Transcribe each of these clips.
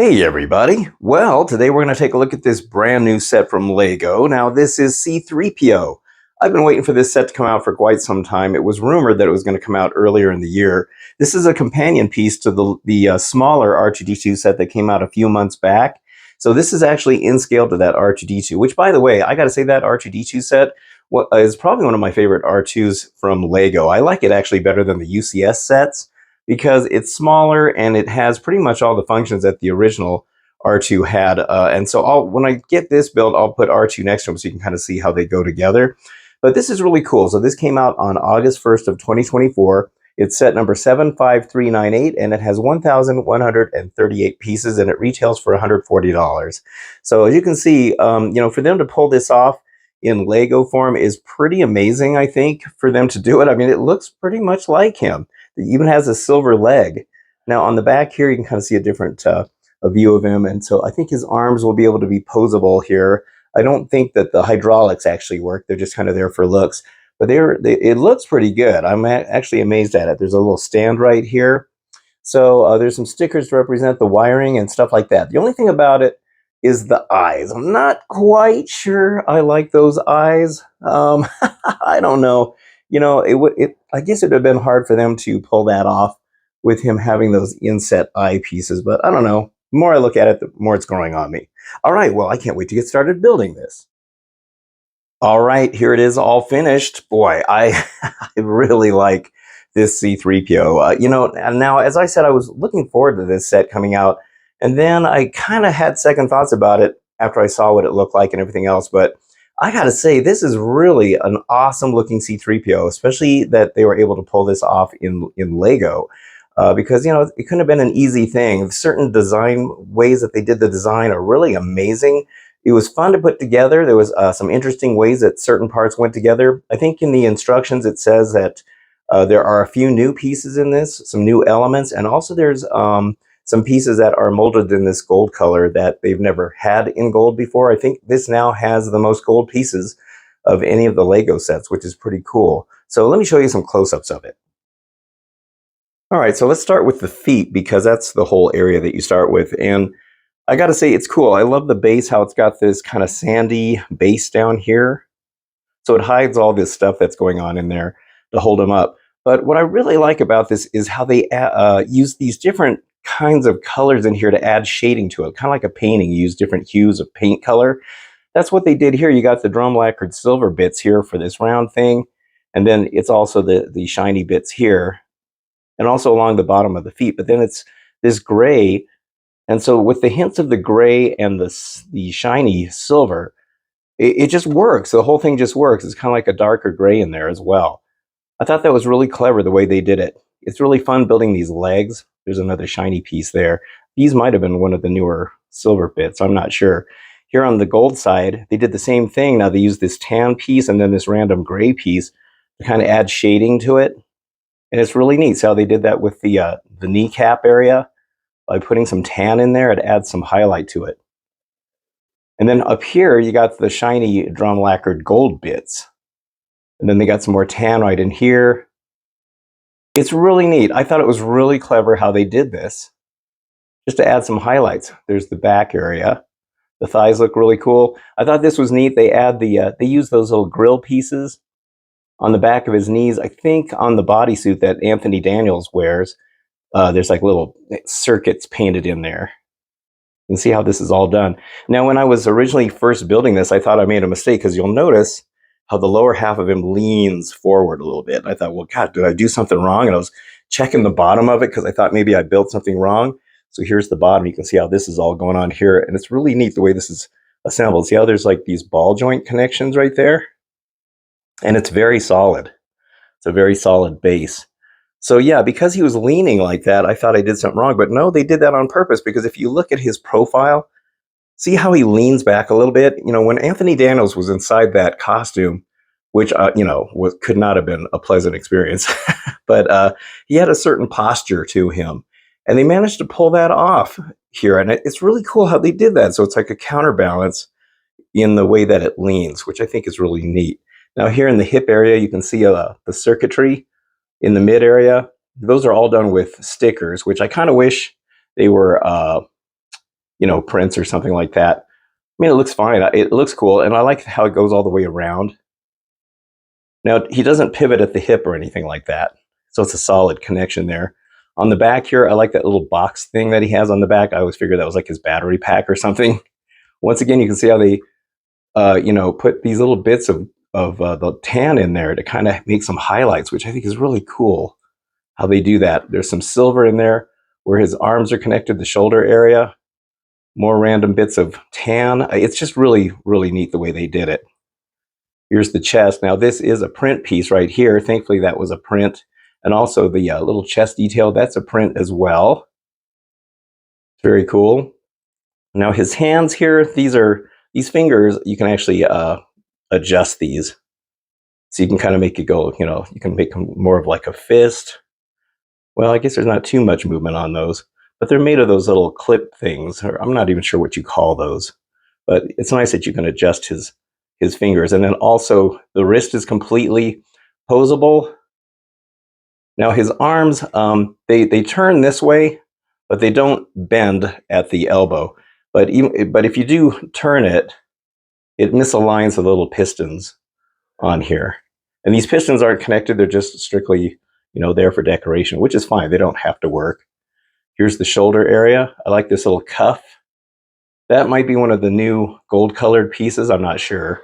Hey everybody! Well, today we're going to take a look at this brand new set from Lego. Now this is C-3PO. I've been waiting for this set to come out for quite some time. It was rumored that it was going to come out earlier in the year. This is a companion piece to the smaller R2-D2 set that came out a few months back. So this is actually in scale to that R2-D2, which by the way, I got to say that R2-D2 set is probably one of my favorite R2s from Lego. I like it actually better than the UCS sets, because it's smaller and it has pretty much all the functions that the original R2 had. And so when I get this build, I'll put R2 next to them so you can kind of see how they go together. But this is really cool. So this came out on August 1st of 2024. It's set number 75398, and it has 1,138 pieces, and it retails for $140. So as you can see, for them to pull this off in Lego form is pretty amazing, I think, for them to do it. I mean, it looks pretty much like him. It even has a silver leg. Now on the back here, you can kind of see a different a view of him, and so I think his arms will be able to be posable here. I don't think that the hydraulics actually work; they're just kind of there for looks. But it looks pretty good. I'm actually amazed at it. There's a little stand right here, so there's some stickers to represent the wiring and stuff like that. The only thing about it is the eyes. I'm not quite sure I like those eyes. I don't know. I guess it would have been hard for them to pull that off with him having those inset eye pieces, but I don't know. The more I look at it, the more it's growing on me. All right, well, I can't wait to get started building this. All right, here it is all finished. Boy, I really like this C-3PO. And now, as I said, I was looking forward to this set coming out, and then I kind of had second thoughts about it after I saw what it looked like and everything else, but I gotta say, this is really an awesome looking C-3PO, especially that they were able to pull this off in Lego. Because, it couldn't have been an easy thing. Certain design ways that they did the design are really amazing. It was fun to put together. There was some interesting ways that certain parts went together. I think in the instructions it says that there are a few new pieces in this, some new elements, and also there's some pieces that are molded in this gold color that they've never had in gold before. I think this now has the most gold pieces of any of the Lego sets, which is pretty cool. So let me show you some close-ups of it. All right, so let's start with the feet, because that's the whole area that you start with. And I gotta say, it's cool. I love the base, how it's got this kind of sandy base down here. So it hides all this stuff that's going on in there to hold them up. But what I really like about this is how they use these different kinds of colors in here to add shading to it. Kind of like a painting, you use different hues of paint color. That's what they did here. You got the drum lacquered silver bits here for this round thing. And then it's also the shiny bits here, and also along the bottom of the feet. But then it's this gray. And so with the hints of the gray and the shiny silver, it just works. The whole thing just works. It's kind of like a darker gray in there as well. I thought that was really clever the way they did it. It's really fun building these legs. There's another shiny piece there. These might have been one of the newer silver bits. I'm not sure. Here on the gold side, they did the same thing. Now they used this tan piece and then this random gray piece to kind of add shading to it. And it's really neat. See how they did that with the kneecap area? By putting some tan in there, it adds some highlight to it. And then up here, you got the shiny drum lacquered gold bits. And then they got some more tan right in here. It's really neat. I thought it was really clever how they did this, just to add some highlights. There's the back area. The thighs look really cool. I thought this was neat. They use those little grill pieces on the back of his knees. I think on the bodysuit that Anthony Daniels wears, there's like little circuits painted in there. And see how this is all done. Now, when I was originally first building this, I thought I made a mistake, because you'll notice how the lower half of him leans forward a little bit. I thought, well, God, did I do something wrong? And I was checking the bottom of it because I thought maybe I built something wrong. So here's the bottom. You can see how this is all going on here. And it's really neat the way this is assembled. See how there's like these ball joint connections right there? And it's very solid. It's a very solid base. So yeah, because he was leaning like that, I thought I did something wrong. But no, they did that on purpose, because if you look at his profile, see how he leans back a little bit? When Anthony Daniels was inside that costume, which, could not have been a pleasant experience, but he had a certain posture to him. And they managed to pull that off here. And it's really cool how they did that. So it's like a counterbalance in the way that it leans, which I think is really neat. Now here in the hip area, you can see the circuitry in the mid area. Those are all done with stickers, which I kind of wish they were prints or something like that. I mean, it looks fine. It looks cool, and I like how it goes all the way around. Now, he doesn't pivot at the hip or anything like that, so it's a solid connection there. On the back here, I like that little box thing that he has on the back. I always figured that was like his battery pack or something. Once again, you can see how they, put these little bits of the tan in there to kind of make some highlights, which I think is really cool how they do that. There's some silver in there where his arms are connected, the shoulder area, more random bits of tan. It's just really, really neat the way they did it. Here's the chest. Now, this is a print piece right here. Thankfully, that was a print. And also the little chest detail, that's a print as well. Very cool. Now, his hands here, these fingers, you can actually adjust these. So you can kind of make it go, you can make them more of like a fist. Well, I guess there's not too much movement on those, but they're made of those little clip things. Or I'm not even sure what you call those, but it's nice that you can adjust his fingers. And then also the wrist is completely posable. Now his arms, they turn this way, but they don't bend at the elbow. But if you do turn it, it misaligns the little pistons on here. And these pistons aren't connected. They're just strictly, there for decoration, which is fine. They don't have to work. Here's the shoulder area. I like this little cuff. That might be one of the new gold colored pieces. I'm not sure.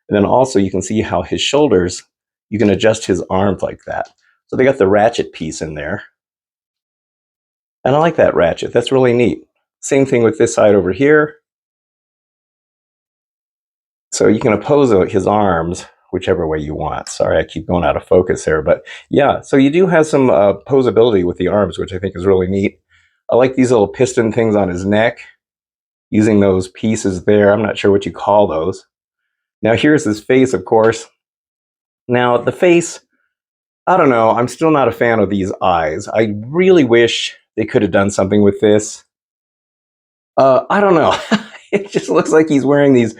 And then also you can see how his shoulders, you can adjust his arms like that. So they got the ratchet piece in there. And I like that ratchet. That's really neat. Same thing with this side over here. So you can oppose his arms whichever way you want. Sorry, I keep going out of focus there. But yeah, so you do have some posability with the arms, which I think is really neat. I like these little piston things on his neck, using those pieces there. I'm not sure what you call those. Now here's his face, of course. Now the face, I don't know. I'm still not a fan of these eyes. I really wish they could have done something with this. I don't know. It just looks like he's wearing these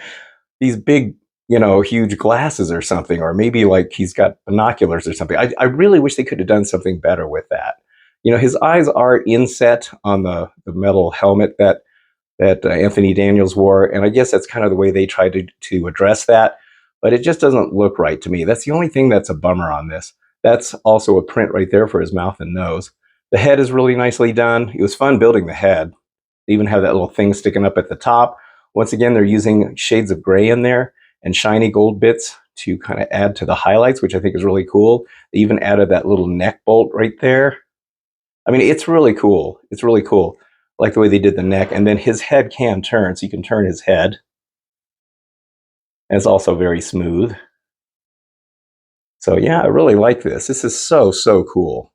big, huge glasses or something, or maybe like he's got binoculars or something. I really wish they could have done something better with that. His eyes are inset on the metal helmet that Anthony Daniels wore, and I guess that's kind of the way they tried to address that, but it just doesn't look right to me. That's the only thing that's a bummer on this. That's also a print right there for his mouth and nose. The head is really nicely done. It was fun building the head. They even have that little thing sticking up at the top. Once again, they're using shades of gray in there and shiny gold bits to kind of add to the highlights, which I think is really cool. They even added that little neck bolt right there. I mean, it's really cool. It's really cool. I like the way they did the neck. And then his head can turn, so you can turn his head. And it's also very smooth. So yeah, I really like this. This is so, so cool.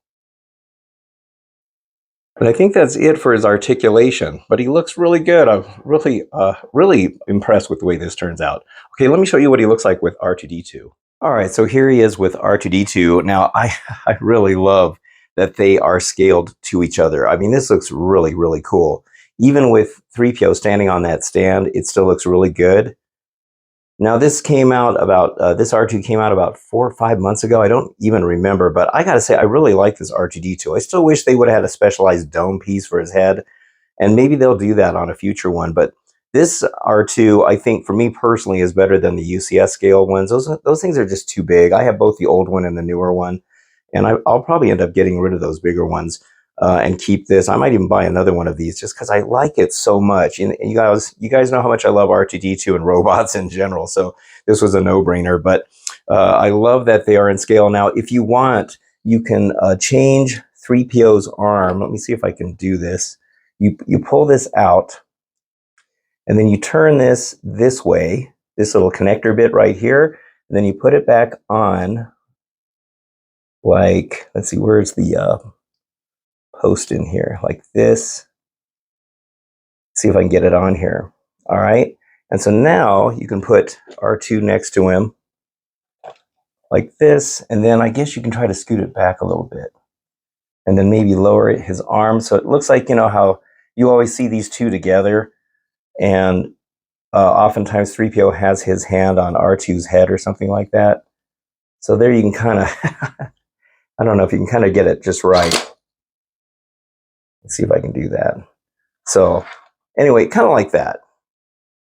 And I think that's it for his articulation, but he looks really good. I'm really impressed with the way this turns out. Okay, let me show you what he looks like with R2-D2. All right, so here he is with R2-D2. Now, I really love that they are scaled to each other. I mean, this looks really, really cool. Even with 3PO standing on that stand, it still looks really good. Now, this came out about, this R2 came out about 4 or 5 months ago. I don't even remember, but I gotta say, I really like this R2-D2. I still wish they would have had a specialized dome piece for his head, and maybe they'll do that on a future one. But this R2, I think, for me personally, is better than the UCS scale ones. Those things are just too big. I have both the old one and the newer one, and I'll probably end up getting rid of those bigger ones and keep this. I might even buy another one of these just because I like it so much. And you guys know how much I love R2-D2 and robots in general, so this was a no-brainer. But I love that they are in scale. Now, if you want, you can change 3PO's arm. Let me see if I can do this. You pull this out, and then you turn this way, this little connector bit right here, and then you put it back on, like, let's see, where's the post in here, like this. See if I can get it on here. All right, and so now you can put R2 next to him, like this, and then I guess you can try to scoot it back a little bit, and then maybe lower his arm so it looks like, how you always see these two together, and oftentimes 3PO has his hand on R2's head or something like that. So there you can kind of, I don't know if you can kind of get it just right. Let's see if I can do that. So Anyway, kind of like that.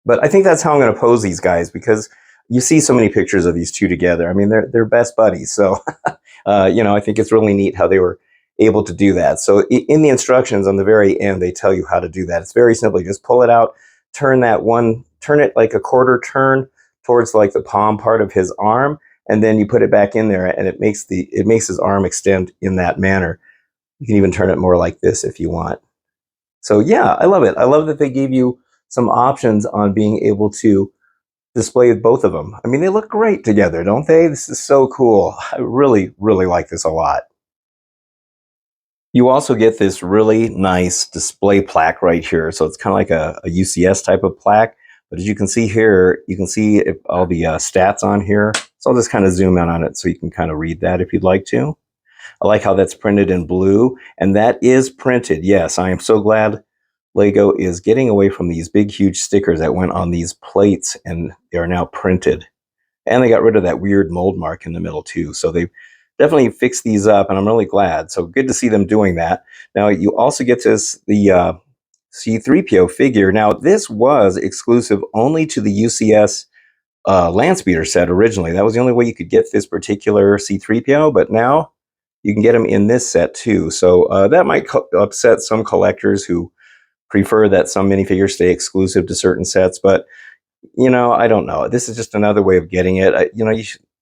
But I think that's how I'm going to pose these guys, because you see so many pictures of these two together. I mean, they're best buddies. So, I think it's really neat how they were able to do that. So in the instructions on the very end, they tell you how to do that. It's very simple. You just pull it out, turn it like a quarter turn towards like the palm part of his arm, and then you put it back in there, and it makes his arm extend in that manner. You can even turn it more like this if you want. So yeah, I love it. I love that they gave you some options on being able to display both of them. I mean, they look great together, don't they? This is so cool. I really, really like this a lot. You also get this really nice display plaque right here. So it's kind of like a UCS type of plaque. But as you can see here, you can see all the stats on here. So I'll just kind of zoom in on it so you can kind of read that if you'd like to. I like how that's printed in blue, and that is printed. Yes, I am so glad Lego is getting away from these big, huge stickers that went on these plates, and they are now printed. And they got rid of that weird mold mark in the middle too. So they definitely fixed these up, and I'm really glad. So good to see them doing that. Now you also get the C-3PO figure. Now this was exclusive only to the UCS land speeder set originally. That was the only way you could get this particular C-3PO, but now you can get them in this set too. So that might upset some collectors who prefer that some minifigures stay exclusive to certain sets, but I don't know. This is just another way of getting it.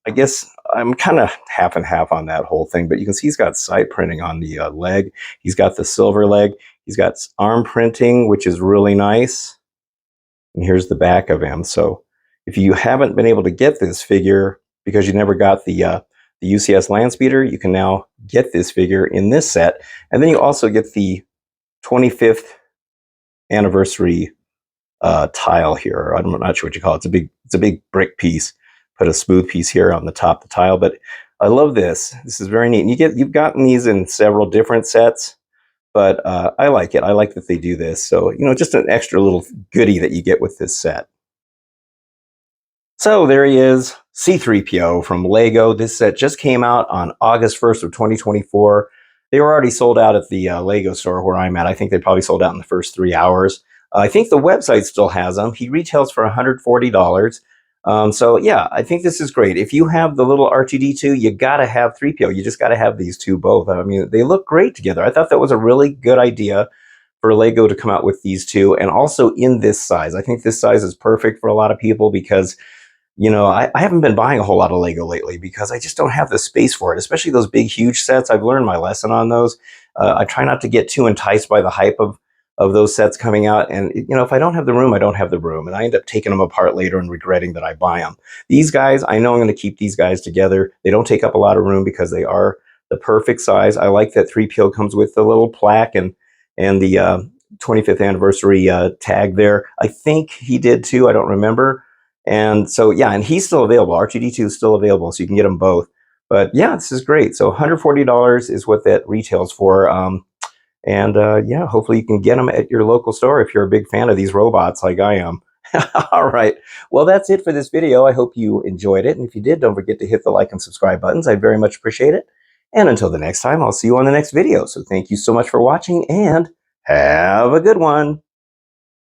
I guess I'm kind of half and half on that whole thing, but you can see he's got side printing on the leg. He's got the silver leg. He's got arm printing, which is really nice. And here's the back of him. So if you haven't been able to get this figure because you never got the UCS land speeder, you can now get this figure in this set. And then you also get the 25th anniversary tile here. I'm not sure what you call it. It's a big brick piece. Put a smooth piece here on the top of the tile. But I love this. This is very neat. And you've gotten these in several different sets, but I like it. I like that they do this. So just an extra little goodie that you get with this set. So there he is, C-3PO from Lego. This set just came out on August 1st of 2024. They were already sold out at the Lego store where I'm at. I think they probably sold out in the first 3 hours. I think the website still has them. He retails for $140. So yeah, I think this is great. If you have the little R2D2, you gotta have 3PO. You just gotta have these two both. I mean, they look great together. I thought that was a really good idea for Lego to come out with these two, and also in this size. I think this size is perfect for a lot of people because I haven't been buying a whole lot of Lego lately because I just don't have the space for it, especially those big, huge sets. I've learned my lesson on those. I try not to get too enticed by the hype of those sets coming out. And, if I don't have the room, I don't have the room. And I end up taking them apart later and regretting that I buy them. These guys, I know I'm going to keep these guys together. They don't take up a lot of room because they are the perfect size. I like that 3PO comes with the little plaque and the 25th anniversary tag there. I think he did too. I don't remember. And so, yeah, and he's still available. R2D2 is still available, so you can get them both. But yeah, this is great. So $140 is what that retails for. Yeah, hopefully you can get them at your local store if you're a big fan of these robots like I am. All right. Well, that's it for this video. I hope you enjoyed it. And if you did, don't forget to hit the like and subscribe buttons. I'd very much appreciate it. And until the next time, I'll see you on the next video. So thank you so much for watching and have a good one.